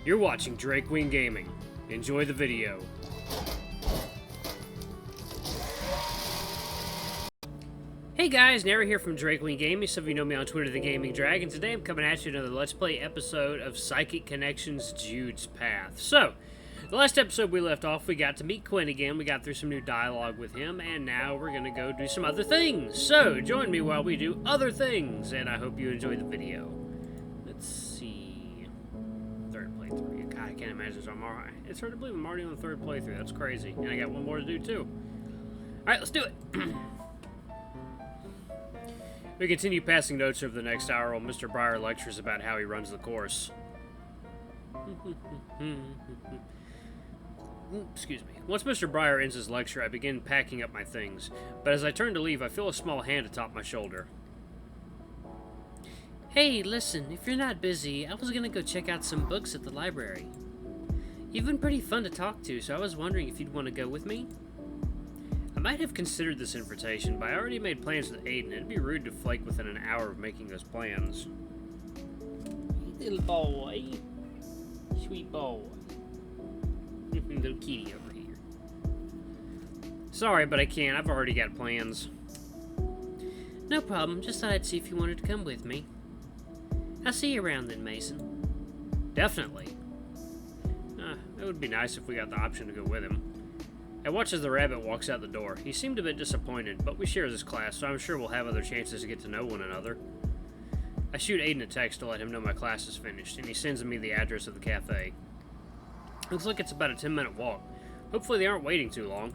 You're watching Drakewing Gaming. Enjoy the video. Hey guys, Nara here from Drakewing Gaming. Some of you know me on Twitter, The Gaming Dragon. Today I'm coming at you with another Let's Play episode of Psychic Connections Jude's Path. So, the last episode we left off, we got to meet Quinn again. We got through some new dialogue with him, and now we're going to go do some other things. So, join me while we do other things, and I hope you enjoy the video. Let's see. Third playthrough. God, I can't imagine so I'm alright. It's hard to believe I'm already on the third playthrough. That's crazy. And I got one more to do, too. Alright, let's do it. We continue passing notes over the next hour while Mr. Breyer lectures about how he runs the course. Excuse me. Once Mr. Breyer ends his lecture, I begin packing up my things, but as I turn to leave, I feel a small hand atop my shoulder. Hey, listen, if you're not busy, I was gonna go check out some books at the library. You've been pretty fun to talk to, so I was wondering if you'd want to go with me? I might have considered this invitation, but I already made plans with Aiden. It'd be rude to flake within an hour of making those plans. Hey, little boy. Sweet boy. Little kitty over here. Sorry, but I can't. I've already got plans. No problem. Just thought I'd see if you wanted to come with me. I'll see you around then, Mason. Definitely. It would be nice if we got the option to go with him. I watch as the rabbit walks out the door. He seemed a bit disappointed, but we share this class, so I'm sure we'll have other chances to get to know one another. I shoot Aiden a text to let him know my class is finished, and he sends me the address of the cafe. Looks like it's about a 10-minute walk. Hopefully they aren't waiting too long.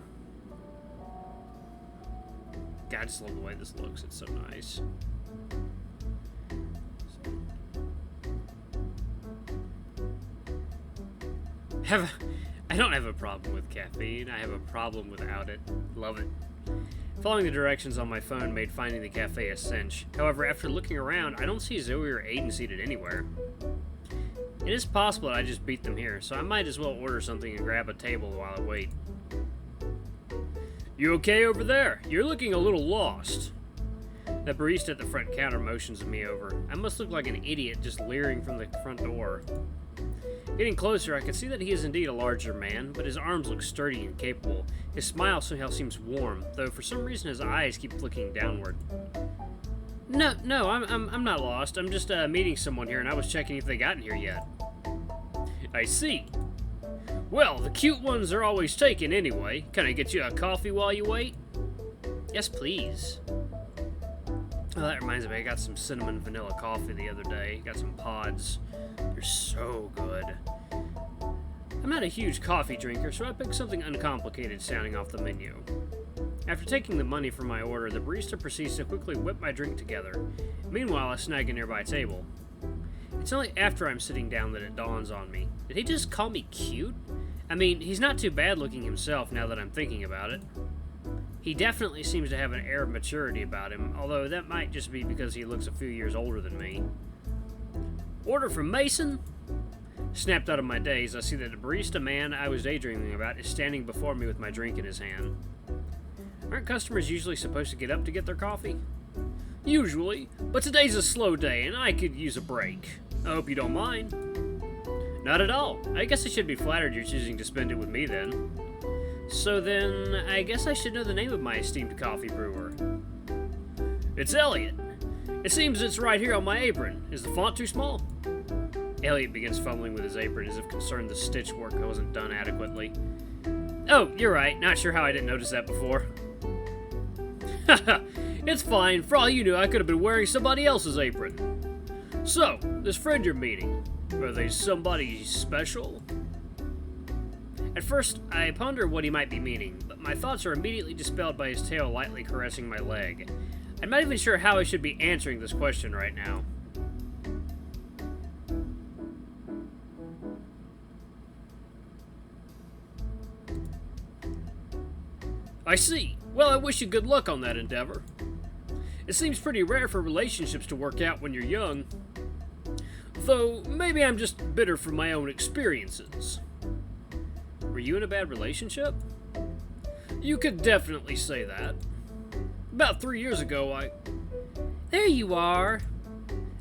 God, I just love the way this looks. It's so nice. I don't have a problem with caffeine. I have a problem without it. Love it. Following the directions on my phone made finding the cafe a cinch. However, after looking around, I don't see Zoe or Aiden seated anywhere. It is possible that I just beat them here, so I might as well order something and grab a table while I wait. You okay over there? You're looking a little lost. The barista at the front counter motions me over. I must look like an idiot just leering from the front door. Getting closer, I can see that he is indeed a larger man, but his arms look sturdy and capable. His smile somehow seems warm, though for some reason his eyes keep flicking downward. No, I'm not lost. I'm just meeting someone here, and I was checking if they gotten here yet. I see. Well, the cute ones are always taken anyway. Can I get you a coffee while you wait? Yes, please. Oh, that reminds me, I got some cinnamon vanilla coffee the other day. Got some pods. They're so good. I'm not a huge coffee drinker, so I picked something uncomplicated sounding off the menu. After taking the money for my order, the barista proceeds to quickly whip my drink together. Meanwhile, I snag a nearby table. It's only after I'm sitting down that it dawns on me. Did he just call me cute? I mean, he's not too bad looking himself now that I'm thinking about it. He definitely seems to have an air of maturity about him, although that might just be because he looks a few years older than me. Order from Mason? Snapped out of my daze, I see that the barista man I was daydreaming about is standing before me with my drink in his hand. Aren't customers usually supposed to get up to get their coffee? Usually, but today's a slow day and I could use a break. I hope you don't mind. Not at all. I guess I should be flattered you're choosing to spend it with me then. So then, I guess I should know the name of my esteemed coffee brewer. It's Elliot. It seems it's right here on my apron. Is the font too small? Elliot begins fumbling with his apron as if concerned the stitch work wasn't done adequately. Oh, you're right. Not sure how I didn't notice that before. Haha, it's fine. For all you knew, I could have been wearing somebody else's apron. So, this friend you're meeting, are they somebody special? At first, I ponder what he might be meaning, but my thoughts are immediately dispelled by his tail lightly caressing my leg. I'm not even sure how I should be answering this question right now. I see. Well, I wish you good luck on that endeavor. It seems pretty rare for relationships to work out when you're young. Though, maybe I'm just bitter from my own experiences. Were you in a bad relationship? You could definitely say that. About 3 years ago, There you are.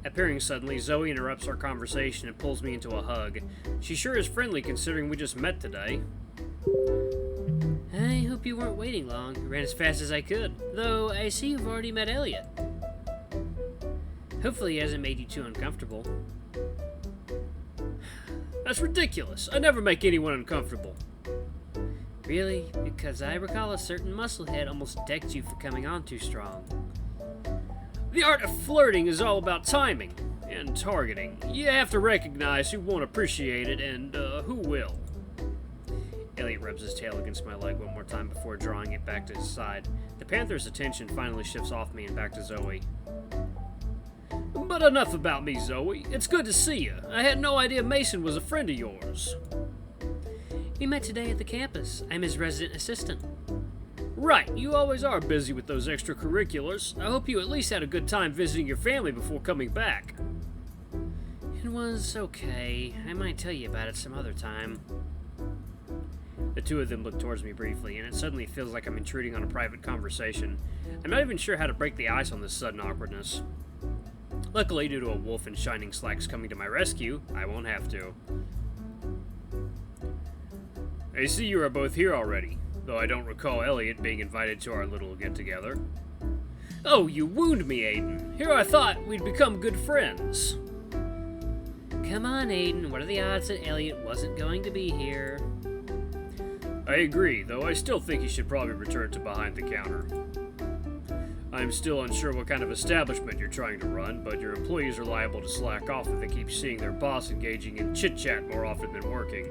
Appearing suddenly, Zoe interrupts our conversation and pulls me into a hug. She sure is friendly considering we just met today. I hope you weren't waiting long. I ran as fast as I could. Though, I see you've already met Elliot. Hopefully he hasn't made you too uncomfortable. That's ridiculous. I never make anyone uncomfortable. Really? Because I recall a certain musclehead almost decked you for coming on too strong. The art of flirting is all about timing and targeting. You have to recognize who won't appreciate it and who will. Elliot rubs his tail against my leg one more time before drawing it back to his side. The panther's attention finally shifts off me and back to Zoe. But enough about me, Zoe. It's good to see you. I had no idea Mason was a friend of yours. We met today at the campus. I'm his resident assistant. Right, you always are busy with those extracurriculars. I hope you at least had a good time visiting your family before coming back. It was okay. I might tell you about it some other time. The two of them look towards me briefly, and it suddenly feels like I'm intruding on a private conversation. I'm not even sure how to break the ice on this sudden awkwardness. Luckily, due to a wolf in shining slacks coming to my rescue, I won't have to. I see you are both here already, though I don't recall Elliot being invited to our little get-together. Oh, you wound me, Aiden. Here I thought we'd become good friends. Come on, Aiden. What are the odds that Elliot wasn't going to be here? I agree, though I still think he should probably return to behind the counter. I'm still unsure what kind of establishment you're trying to run, but your employees are liable to slack off if they keep seeing their boss engaging in chit-chat more often than working.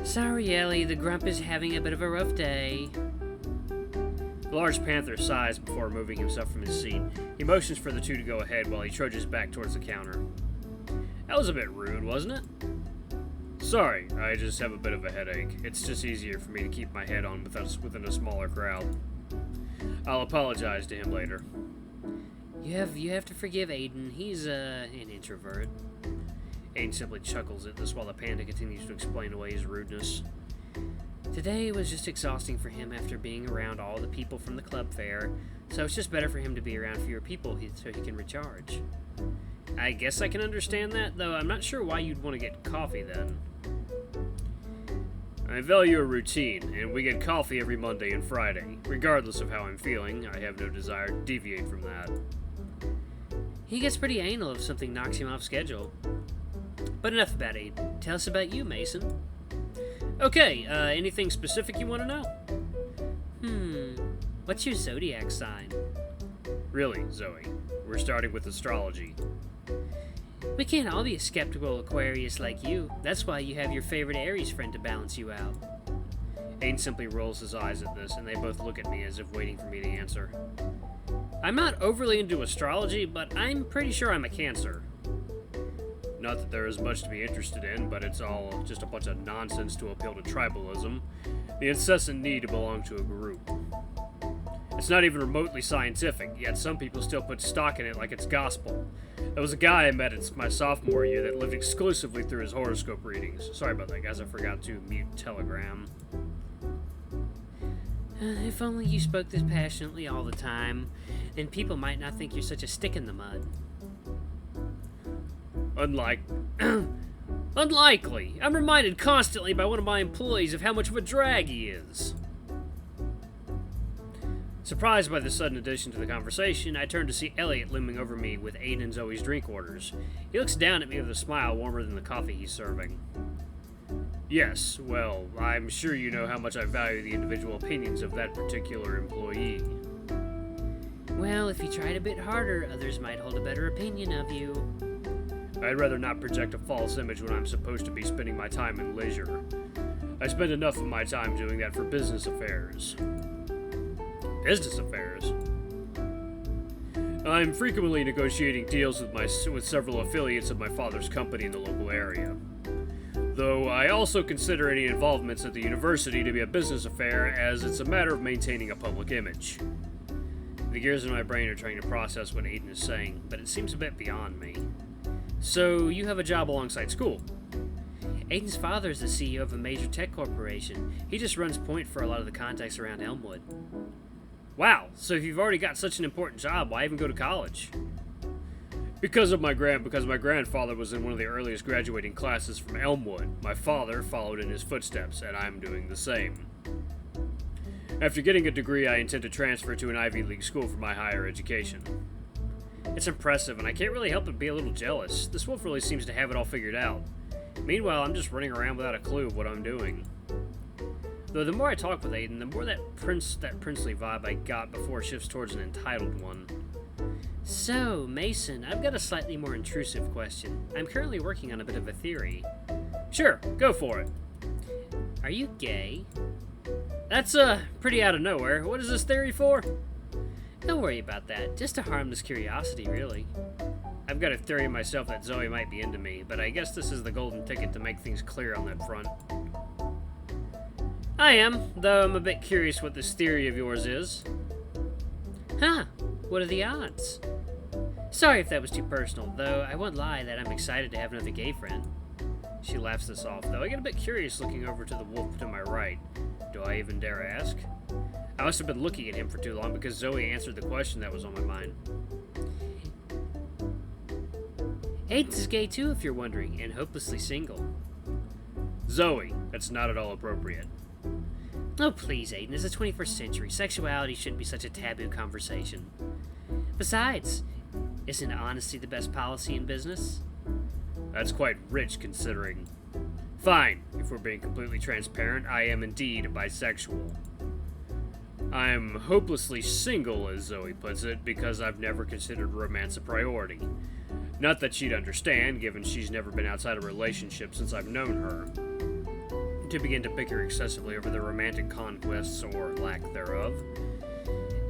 Sorry, Ellie, the grump is having a bit of a rough day. The large panther sighs before removing himself from his seat. He motions for the two to go ahead while he trudges back towards the counter. That was a bit rude, wasn't it? Sorry, I just have a bit of a headache. It's just easier for me to keep my head on within a smaller crowd. I'll apologize to him later. You have to forgive Aiden. He's an introvert. Aiden simply chuckles at this while the panda continues to explain away his rudeness. Today was just exhausting for him after being around all the people from the club fair, so it's just better for him to be around fewer people so he can recharge. I guess I can understand that, though I'm not sure why you'd want to get coffee then. I value a routine, and we get coffee every Monday and Friday. Regardless of how I'm feeling, I have no desire to deviate from that. He gets pretty anal if something knocks him off schedule. But enough about Aiden. Tell us about you, Mason. Okay, anything specific you want to know? What's your zodiac sign? Really, Zoe, we're starting with astrology. We can't all be a skeptical Aquarius like you. That's why you have your favorite Aries friend to balance you out. Aiden simply rolls his eyes at this, and they both look at me as if waiting for me to answer. I'm not overly into astrology, but I'm pretty sure I'm a Cancer. Not that there is much to be interested in, but it's all just a bunch of nonsense to appeal to tribalism, the incessant need to belong to a group. It's not even remotely scientific, yet some people still put stock in it like it's gospel. There was a guy I met in my sophomore year that lived exclusively through his horoscope readings. Sorry about that, guys. I forgot to mute Telegram. If only you spoke this passionately all the time, then people might not think you're such a stick in the mud. Unlikely. I'm reminded constantly by one of my employees of how much of a drag he is. Surprised by the sudden addition to the conversation, I turn to see Elliot looming over me with Aiden and Zoe's drink orders. He looks down at me with a smile warmer than the coffee he's serving. Yes, well, I'm sure you know how much I value the individual opinions of that particular employee. Well, if you tried a bit harder, others might hold a better opinion of you. I'd rather not project a false image when I'm supposed to be spending my time in leisure. I spend enough of my time doing that for business affairs. Business affairs? I'm frequently negotiating deals with several affiliates of my father's company in the local area. Though I also consider any involvements at the university to be a business affair, as it's a matter of maintaining a public image. The gears in my brain are trying to process what Aiden is saying, but it seems a bit beyond me. So, you have a job alongside school? Aiden's father is the CEO of a major tech corporation. He just runs point for a lot of the contacts around Elmwood. Wow, so if you've already got such an important job, why even go to college? Because my grandfather was in one of the earliest graduating classes from Elmwood, my father followed in his footsteps, and I'm doing the same. After getting a degree, I intend to transfer to an Ivy League school for my higher education. It's impressive, and I can't really help but be a little jealous. This wolf really seems to have it all figured out. Meanwhile, I'm just running around without a clue of what I'm doing. Though the more I talk with Aiden, the more that princely vibe I got before shifts towards an entitled one. So, Mason, I've got a slightly more intrusive question. I'm currently working on a bit of a theory. Sure, go for it. Are you gay? That's, pretty out of nowhere. What is this theory for? Don't worry about that. Just a harmless curiosity, really. I've got a theory myself that Zoe might be into me, but I guess this is the golden ticket to make things clear on that front. I am, though I'm a bit curious what this theory of yours is. Huh, what are the odds? Sorry if that was too personal, though I won't lie that I'm excited to have another gay friend. She laughs this off, though I get a bit curious looking over to the wolf to my right. Do I even dare ask? I must have been looking at him for too long because Zoe answered the question that was on my mind. Aiden's gay too, if you're wondering, and hopelessly single. Zoe, that's not at all appropriate. Oh, please, Aiden. It's the 21st century. Sexuality shouldn't be such a taboo conversation. Besides, isn't honesty the best policy in business? That's quite rich, considering. Fine, if we're being completely transparent, I am indeed bisexual. I'm hopelessly single, as Zoe puts it, because I've never considered romance a priority. Not that she'd understand, given she's never been outside a relationship since I've known her. To begin to bicker excessively over their romantic conquests, or lack thereof.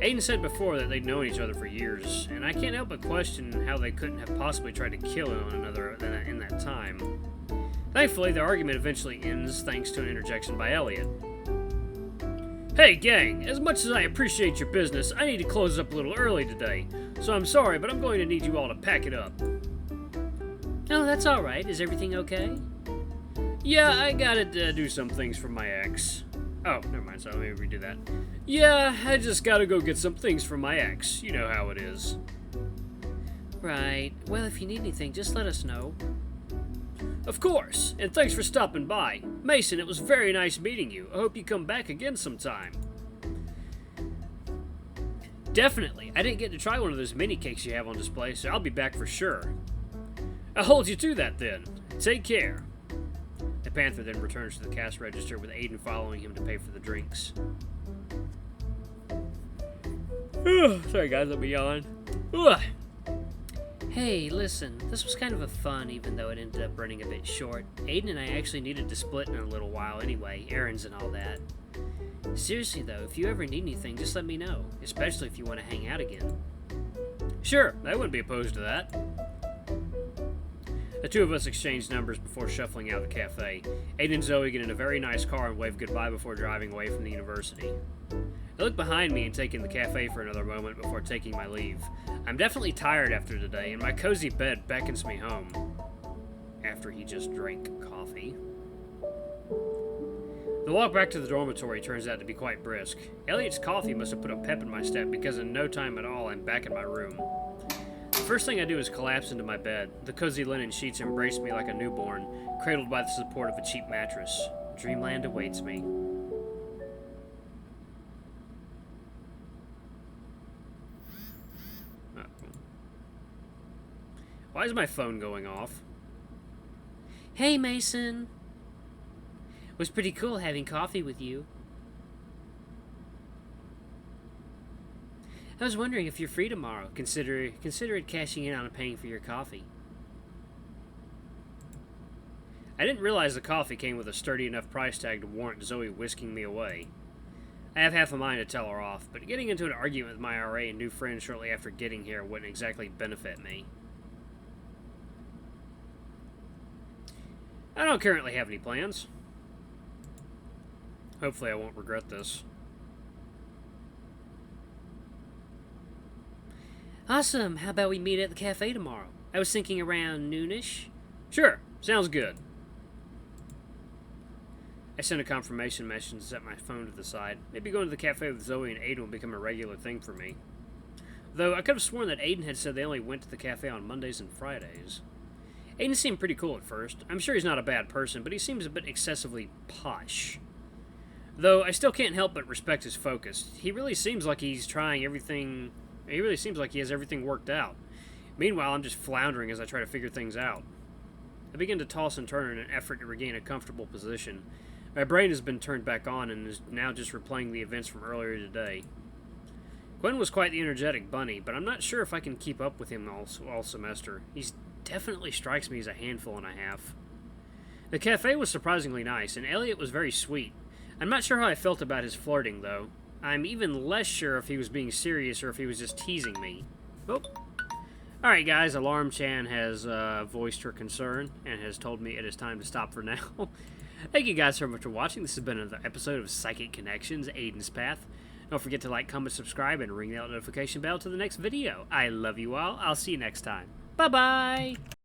Aiden said before that they'd known each other for years, and I can't help but question how they couldn't have possibly tried to kill one another in that time. Thankfully, their argument eventually ends thanks to an interjection by Elliot. Hey gang, as much as I appreciate your business, I need to close up a little early today, so I'm sorry, but I'm going to need you all to pack it up. Oh, that's alright. Is everything okay? Yeah, I gotta do some things for my ex. Oh, never mind, so let me redo that. Yeah, I just gotta go get some things from my ex. You know how it is. Right. Well, if you need anything, just let us know. Of course, and thanks for stopping by. Mason, it was very nice meeting you. I hope you come back again sometime. Definitely. I didn't get to try one of those mini cakes you have on display, so I'll be back for sure. I'll hold you to that then. Take care. The Panther then returns to the cash register with Aiden following him to pay for the drinks. Sorry guys, let me yawn. Hey, listen, this was kind of a fun, even though it ended up running a bit short. Aiden and I actually needed to split in a little while anyway, errands and all that. Seriously though, if you ever need anything, just let me know, especially if you want to hang out again. Sure, I wouldn't be opposed to that. The two of us exchanged numbers before shuffling out of the cafe. Aiden and Zoe get in a very nice car and wave goodbye before driving away from the university. I look behind me and take in the cafe for another moment before taking my leave. I'm definitely tired after today, and my cozy bed beckons me home. After he just drank coffee. The walk back to the dormitory turns out to be quite brisk. Elliot's coffee must have put a pep in my step because in no time at all I'm back in my room. The first thing I do is collapse into my bed. The cozy linen sheets embrace me like a newborn, cradled by the support of a cheap mattress. Dreamland awaits me. Why is my phone going off? Hey, Mason. It was pretty cool having coffee with you. I was wondering if you're free tomorrow. Consider it cashing in on paying for your coffee. I didn't realize the coffee came with a sturdy enough price tag to warrant Zoe whisking me away. I have half a mind to tell her off, but getting into an argument with my RA and new friend shortly after getting here wouldn't exactly benefit me. I don't currently have any plans. Hopefully I won't regret this. Awesome. How about we meet at the cafe tomorrow? I was thinking around noonish. Sure. Sounds good. I sent a confirmation message and set my phone to the side. Maybe going to the cafe with Zoe and Aiden will become a regular thing for me. Though I could have sworn that Aiden had said they only went to the cafe on Mondays and Fridays. Aiden seemed pretty cool at first. I'm sure he's not a bad person, but he seems a bit excessively posh. Though I still can't help but respect his focus. He really seems like he's trying everything... He really seems like he has everything worked out. Meanwhile, I'm just floundering as I try to figure things out. I begin to toss and turn in an effort to regain a comfortable position. My brain has been turned back on and is now just replaying the events from earlier today. Gwen was quite the energetic bunny, but I'm not sure if I can keep up with him all semester. He definitely strikes me as a handful and a half. The cafe was surprisingly nice, and Elliot was very sweet. I'm not sure how I felt about his flirting, though. I'm even less sure if he was being serious or if he was just teasing me. Oh. Alright guys, Alarm Chan has voiced her concern and has told me it is time to stop for now. Thank you guys so much for watching. This has been another episode of Psychic Connections, Aiden's Path. Don't forget to like, comment, subscribe, and ring that notification bell to the next video. I love you all. I'll see you next time. Bye-bye!